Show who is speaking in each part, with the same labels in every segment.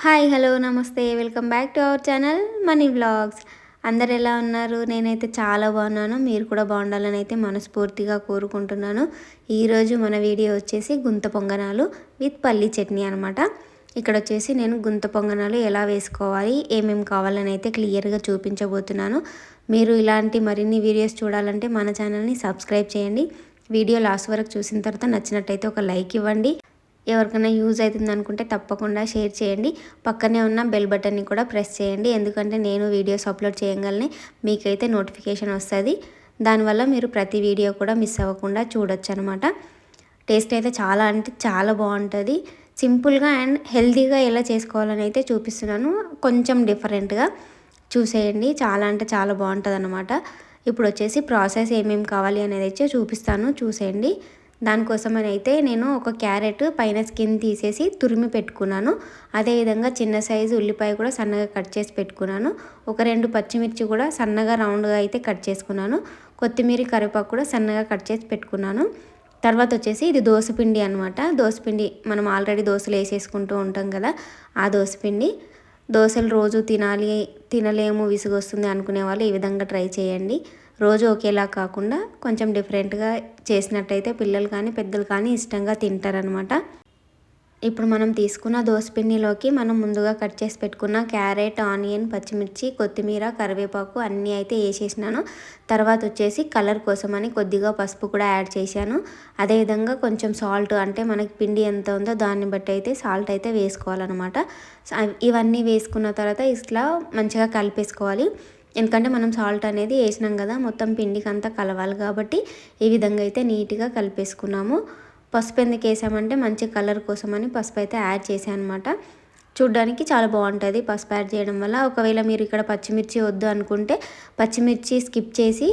Speaker 1: Hi hello నమస్తే welcome back to our channel money vlogs. అందరు ఎలా ఉన్నారు? నేనైతే చాలా బాగున్నాను. మీరు కూడా బాగుండాలని అయితే మనస్ఫూర్తిగా కోరుకుంటున్నాను. ఈరోజు మన వీడియో వచ్చేసి గుంత పొంగనాలు విత్ పల్లీ చట్నీ అనమాట. ఇక్కడ వచ్చేసి నేను గుంత పొంగనాలు ఎలా వేసుకోవాలి, ఏమేమి కావాలని అయితే క్లియర్గా చూపించబోతున్నాను. మీరు ఇలాంటి మరిన్ని వీడియోస్ చూడాలంటే మన ఛానల్ని సబ్స్క్రైబ్ చేయండి. వీడియో లాస్ట్ వరకు చూసిన తర్వాత నచ్చినట్టయితే ఒక లైక్ ఇవ్వండి. ఎవరికైనా యూజ్ అవుతుంది అనుకుంటే తప్పకుండా షేర్ చేయండి. పక్కనే ఉన్న బెల్ బటన్ని కూడా ప్రెస్ చేయండి, ఎందుకంటే నేను వీడియోస్ అప్లోడ్ చేయగానే మీకైతే నోటిఫికేషన్ వస్తుంది. దానివల్ల మీరు ప్రతి వీడియో కూడా మిస్ అవ్వకుండా చూడొచ్చు అనమాట. టేస్ట్ అయితే చాలా అంటే చాలా బాగుంటుంది. సింపుల్గా అండ్ హెల్తీగా ఎలా చేసుకోవాలని అయితే చూపిస్తున్నాను, కొంచెం డిఫరెంట్గా చూసేయండి. చాలా అంటే చాలా బాగుంటుంది అనమాట. ఇప్పుడు వచ్చేసి ప్రాసెస్ ఏమేమి కావాలి అనేది అయితే చూపిస్తాను, చూసేయండి. దానికోసమని అయితే నేను ఒక క్యారెట్ పైన స్కిన్ తీసేసి తురిమి పెట్టుకున్నాను. అదేవిధంగా చిన్న సైజు ఉల్లిపాయ కూడా సన్నగా కట్ చేసి పెట్టుకున్నాను. ఒక 2 పచ్చిమిర్చి కూడా సన్నగా రౌండ్గా అయితే కట్ చేసుకున్నాను. కొత్తిమీర కరివేపాకు కూడా సన్నగా కట్ చేసి పెట్టుకున్నాను. తర్వాత వచ్చేసి ఇది దోసపిండి అనమాట. దోసపిండి మనం ఆల్రెడీ దోశలు వేసేసుకుంటూ ఉంటాం కదా, ఆ దోసపిండి. దోశలు రోజు తినలేము, విసుగొస్తుంది అనుకునే వాళ్ళు ఈ విధంగా ట్రై చేయండి. రోజు ఒకేలా కాకుండా కొంచెం డిఫరెంట్గా చేసినట్టయితే పిల్లలు కానీ పెద్దలు కానీ ఇష్టంగా తింటారనమాట. ఇప్పుడు మనం తీసుకున్న దోసపిండిలోకి మనం ముందుగా కట్ చేసి పెట్టుకున్న క్యారెట్, ఆనియన్, పచ్చిమిర్చి, కొత్తిమీర, కరివేపాకు అన్నీ అయితే వేసేసినాను. తర్వాత వచ్చేసి కలర్ కోసమని కొద్దిగా పసుపు కూడా యాడ్ చేశాను. అదేవిధంగా కొంచెం సాల్ట్, అంటే మనకి పిండి ఎంత ఉందో దాన్ని బట్టి అయితే సాల్ట్ అయితే వేసుకోవాలన్నమాట. ఇవన్నీ వేసుకున్న తర్వాత ఇట్లా మంచిగా కలిపేసుకోవాలి. ఎందుకంటే మనం సాల్ట్ అనేది వేసినాం కదా, మొత్తం పిండికి అంతా కలవాలి కాబట్టి ఈ విధంగా అయితే నీట్గా కలిపేసుకున్నాము. పసుపు ఎందుకు వేసామంటే మంచి కలర్ కోసమని పసుపు అయితే యాడ్ చేశాను అనమాట. చూడ్డానికి చాలా బాగుంటుంది పసుపు యాడ్ చేయడం వల్ల. ఒకవేళ మీరు ఇక్కడ పచ్చిమిర్చి వద్దు అనుకుంటే పచ్చిమిర్చి స్కిప్ చేసి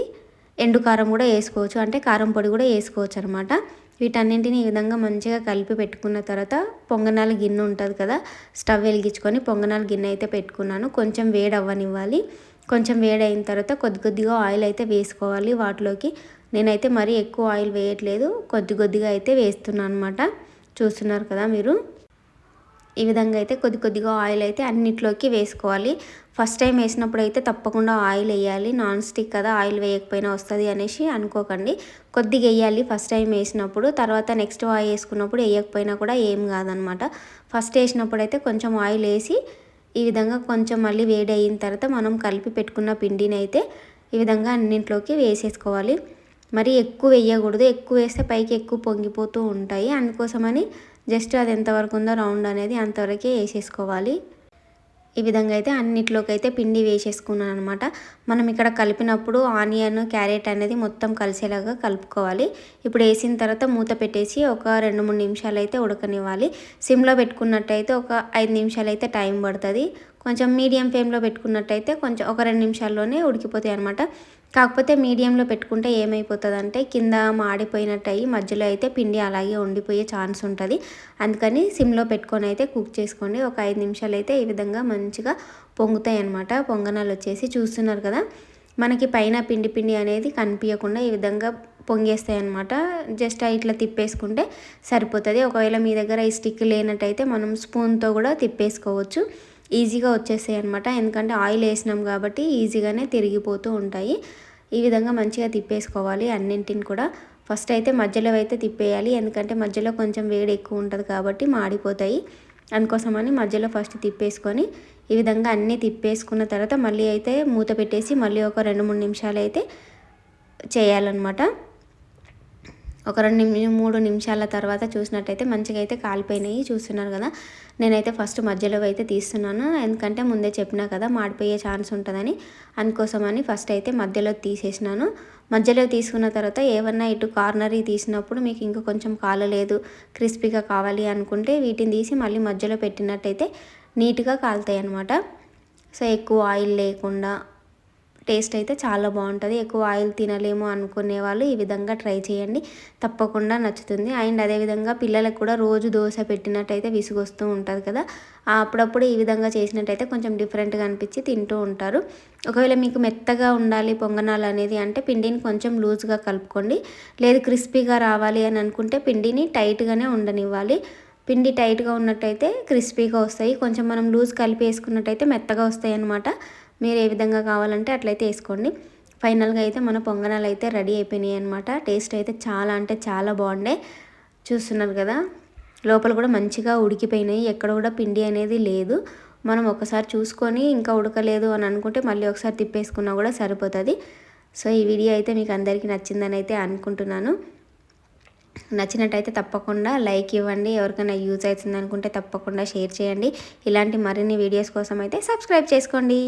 Speaker 1: ఎండు కారం కూడా వేసుకోవచ్చు, అంటే కారం పొడి కూడా వేసుకోవచ్చు అనమాట. వీటన్నింటిని ఈ విధంగా మంచిగా కలిపి పెట్టుకున్న తర్వాత పొంగనాల గిన్నె ఉంటుంది కదా, స్టవ్ వెలిగించుకొని పొంగనాల గిన్నె అయితే పెట్టుకున్నాను. కొంచెం వేడి అవ్వనివ్వాలి. కొంచెం వేడి అయిన తర్వాత కొద్దిగా ఆయిల్ అయితే వేసుకోవాలి వాటిలోకి. నేనైతే మరీ ఎక్కువ ఆయిల్ వేయట్లేదు, కొద్దిగా అయితే వేస్తున్నాను అనమాట. చూస్తున్నారు కదా మీరు. ఈ విధంగా అయితే కొద్దిగా ఆయిల్ అయితే అన్నిట్లోకి వేసుకోవాలి. ఫస్ట్ టైం వేసినప్పుడు అయితే తప్పకుండా ఆయిల్ వేయాలి. నాన్ స్టిక్ కదా, ఆయిల్ వేయకపోయినా వస్తుంది అనేసి అనుకోకండి. కొద్దిగా వేయాలి ఫస్ట్ టైం వేసినప్పుడు. తర్వాత నెక్స్ట్ ఆయిల్ వేసుకున్నప్పుడు వేయకపోయినా కూడా ఏం కాదనమాట. ఫస్ట్ వేసినప్పుడు అయితే కొంచెం ఆయిల్ వేసి ఈ విధంగా కొంచెం మళ్ళీ వేడి అయిన తర్వాత మనం కలిపి పెట్టుకున్న పిండిని అయితే ఈ విధంగా అన్నింటిలోకి వేసేసుకోవాలి. మరి ఎక్కువ వేయకూడదు, ఎక్కువ వేస్తే పైకి ఎక్కువ పొంగిపోతూ ఉంటాయి. అందుకోసమని జస్ట్ అది ఎంతవరకు ఉందో రౌండ్ అనేది అంతవరకే వేసేసుకోవాలి. ఈ విధంగా అయితే అన్నిట్లోకి అయితే పిండి వేసేసుకున్నాను అనమాట. మనం ఇక్కడ కలిపినప్పుడు ఆనియన్, క్యారెట్ అనేది మొత్తం కలిసేలాగా కలుపుకోవాలి. ఇప్పుడు వేసిన తర్వాత మూత పెట్టేసి ఒక 2-3 నిమిషాలు అయితే ఉడకనివ్వాలి. సిమ్లో పెట్టుకున్నట్టయితే ఒక 5 నిమిషాలు అయితే టైం పడుతుంది. కొంచెం మీడియం ఫ్లేమ్లో పెట్టుకున్నట్టయితే కొంచెం ఒక 2 నిమిషాల్లోనే ఉడికిపోతాయి అనమాట. కాకపోతే మీడియంలో పెట్టుకుంటే ఏమైపోతుందంటే కింద మాడిపోయినట్టు అయ్యి మధ్యలో అయితే పిండి అలాగే ఉండిపోయే ఛాన్స్ ఉంటుంది. అందుకని సిమ్లో పెట్టుకొని అయితే కుక్ చేసుకోండి. ఒక 5 నిమిషాలు అయితే ఈ విధంగా మంచిగా పొంగుతాయి అన్నమాట. పొంగనాలు వచ్చేసి చూస్తున్నారు కదా, మనకి పైన పిండి అనేది కనిపించకుండా ఈ విధంగా పొంగేస్తాయి అన్నమాట. జస్ట్ ఇట్లా తిప్పేసుకుంటే సరిపోతుంది. ఒకవేళ మీ దగ్గర ఈ స్టిక్ లేనట్టయితే మనం స్పూన్తో కూడా తిప్పేసుకోవచ్చు. ఈజీగా వచ్చేస్తాయి అనమాట. ఎందుకంటే ఆయిల్ వేసినాం కాబట్టి ఈజీగానే తిరిగిపోతూ ఉంటాయి. ఈ విధంగా మంచిగా తిప్పేసుకోవాలి అన్నింటిని కూడా. ఫస్ట్ అయితే మధ్యలో అయితే తిప్పేయాలి, ఎందుకంటే మధ్యలో కొంచెం వేడి ఎక్కువ ఉంటుంది కాబట్టి మాడిపోతాయి. అందుకోసమని మధ్యలో ఫస్ట్ తిప్పేసుకొని ఈ విధంగా అన్నీ తిప్పేసుకున్న తర్వాత మళ్ళీ అయితే మూత పెట్టేసి మళ్ళీ ఒక 2-3 నిమిషాలు అయితే చేయాలన్నమాట. ఒక 2-3 నిమిషాల తర్వాత చూసినట్టయితే మంచిగా అయితే కాలిపోయినాయి. చూస్తున్నారు కదా, నేనైతే ఫస్ట్ మధ్యలో అయితే తీస్తున్నాను, ఎందుకంటే ముందే చెప్పినా కదా మాడిపోయే ఛాన్స్ ఉంటుందని. అందుకోసమని ఫస్ట్ అయితే మధ్యలో తీసేసినాను. మధ్యలో తీసుకున్న తర్వాత ఏమన్నా ఇటు కార్నర్ తీసినప్పుడు మీకు ఇంకా కొంచెం కాలలేదు, క్రిస్పీగా కావాలి అనుకుంటే వీటిని తీసి మళ్ళీ మధ్యలో పెట్టినట్టయితే నీట్గా కాలుతాయి అన్నమాట. సో ఎక్కువ ఆయిల్ లేకుండా టేస్ట్ అయితే చాలా బాగుంటుంది. ఎక్కువ ఆయిల్ తినలేము అనుకునే వాళ్ళు ఈ విధంగా ట్రై చేయండి, తప్పకుండా నచ్చుతుంది. అండ్ అదేవిధంగా పిల్లలకు కూడా రోజు దోశ పెట్టినట్టయితే విసుగొస్తూ ఉంటుంది కదా, అప్పుడప్పుడు ఈ విధంగా చేసినట్టయితే కొంచెం డిఫరెంట్గా అనిపించి తింటూ ఉంటారు. ఒకవేళ మీకు మెత్తగా ఉండాలి పొంగనాలు అనేది అంటే పిండిని కొంచెం లూజ్గా కలుపుకోండి. లేదు క్రిస్పీగా రావాలి అని అనుకుంటే పిండిని టైట్గానే ఉండనివ్వాలి. పిండి టైట్గా ఉన్నట్టయితే క్రిస్పీగా వస్తాయి, కొంచెం మనం లూజ్ కలిపి వేసుకున్నట్టయితే మెత్తగా వస్తాయి అన్నమాట. మీరు ఏ విధంగా కావాలంటే అట్లయితే వేసుకోండి. ఫైనల్గా అయితే మన పొంగనాలు అయితే రెడీ అయిపోయినాయి అనమాట. టేస్ట్ అయితే చాలా అంటే చాలా బాగుండే. చూస్తున్నారు కదా, లోపల కూడా మంచిగా ఉడికిపోయినాయి, ఎక్కడ కూడా పిండి అనేది లేదు. మనం ఒకసారి చూసుకొని ఇంకా ఉడకలేదు అని అనుకుంటే మళ్ళీ ఒకసారి తిప్పేసుకున్నా కూడా సరిపోతుంది. సో ఈ వీడియో అయితే మీకు అందరికీ నచ్చిందని అయితే అనుకుంటున్నాను. నచ్చినట్టయితే తప్పకుండా లైక్ ఇవ్వండి, ఎవరికైనా యూజ్ అవుతుంది అనుకుంటే తప్పకుండా షేర్ చేయండి. ఇలాంటి మరిన్ని వీడియోస్ కోసం అయితే సబ్స్క్రైబ్ చేసుకోండి.